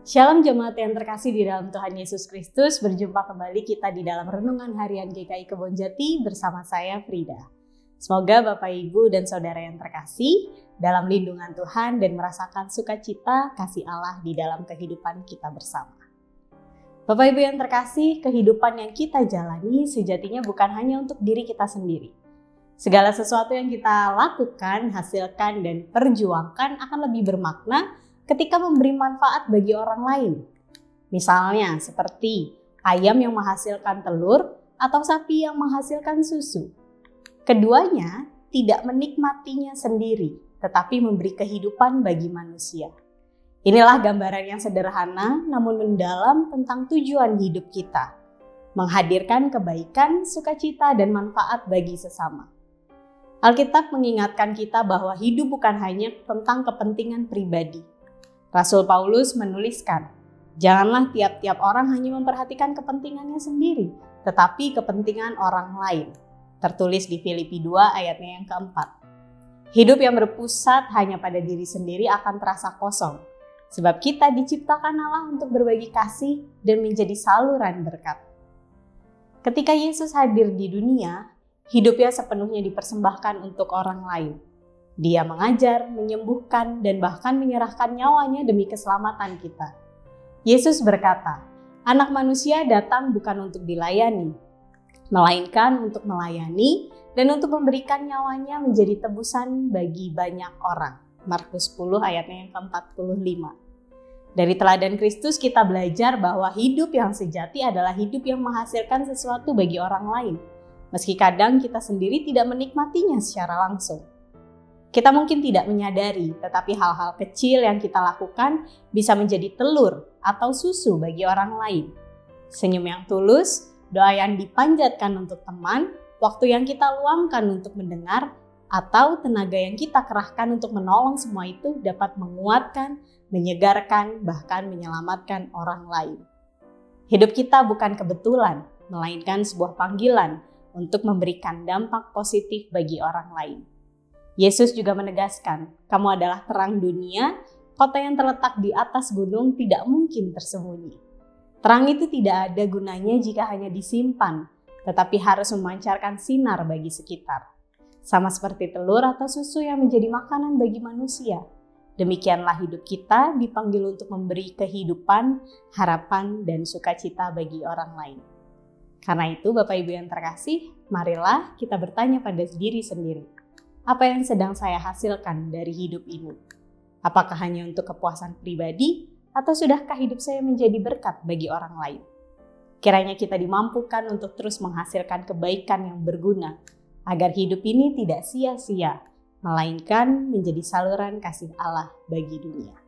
Shalom jemaat yang terkasih di dalam Tuhan Yesus Kristus, berjumpa kembali kita di dalam Renungan Harian GKI Kebonjati bersama saya Frida. Semoga Bapak Ibu dan Saudara yang terkasih dalam lindungan Tuhan dan merasakan sukacita kasih Allah di dalam kehidupan kita bersama. Bapak Ibu yang terkasih, kehidupan yang kita jalani sejatinya bukan hanya untuk diri kita sendiri. Segala sesuatu yang kita lakukan, hasilkan, dan perjuangkan akan lebih bermakna ketika memberi manfaat bagi orang lain. Misalnya seperti ayam yang menghasilkan telur atau sapi yang menghasilkan susu. Keduanya tidak menikmatinya sendiri, tetapi memberi kehidupan bagi manusia. Inilah gambaran yang sederhana namun mendalam tentang tujuan hidup kita. Menghadirkan kebaikan, sukacita, dan manfaat bagi sesama. Alkitab mengingatkan kita bahwa hidup bukan hanya tentang kepentingan pribadi. Rasul Paulus menuliskan, janganlah tiap-tiap orang hanya memperhatikan kepentingannya sendiri, tetapi kepentingan orang lain. Tertulis di Filipi 2 ayatnya yang keempat. Hidup yang berpusat hanya pada diri sendiri akan terasa kosong, sebab kita diciptakan Allah untuk berbagi kasih dan menjadi saluran berkat. Ketika Yesus hadir di dunia, hidupnya sepenuhnya dipersembahkan untuk orang lain. Dia mengajar, menyembuhkan, dan bahkan menyerahkan nyawanya demi keselamatan kita. Yesus berkata, Anak manusia datang bukan untuk dilayani, melainkan untuk melayani dan untuk memberikan nyawanya menjadi tebusan bagi banyak orang. Markus 10 ayatnya yang ke-45. Dari teladan Kristus kita belajar bahwa hidup yang sejati adalah hidup yang menghasilkan sesuatu bagi orang lain. Meski kadang kita sendiri tidak menikmatinya secara langsung. Kita mungkin tidak menyadari, tetapi hal-hal kecil yang kita lakukan bisa menjadi telur atau susu bagi orang lain. Senyum yang tulus, doa yang dipanjatkan untuk teman, waktu yang kita luangkan untuk mendengar, atau tenaga yang kita kerahkan untuk menolong semua itu dapat menguatkan, menyegarkan, bahkan menyelamatkan orang lain. Hidup kita bukan kebetulan, melainkan sebuah panggilan untuk memberikan dampak positif bagi orang lain. Yesus juga menegaskan, kamu adalah terang dunia, kota yang terletak di atas gunung tidak mungkin tersembunyi. Terang itu tidak ada gunanya jika hanya disimpan, tetapi harus memancarkan sinar bagi sekitar. Sama seperti telur atau susu yang menjadi makanan bagi manusia. Demikianlah hidup kita dipanggil untuk memberi kehidupan, harapan, dan sukacita bagi orang lain. Karena itu Bapak Ibu yang terkasih, marilah kita bertanya pada diri sendiri. Apa yang sedang saya hasilkan dari hidup ini? Apakah hanya untuk kepuasan pribadi atau sudahkah hidup saya menjadi berkat bagi orang lain? Kiranya kita dimampukan untuk terus menghasilkan kebaikan yang berguna agar hidup ini tidak sia-sia, melainkan menjadi saluran kasih Allah bagi dunia.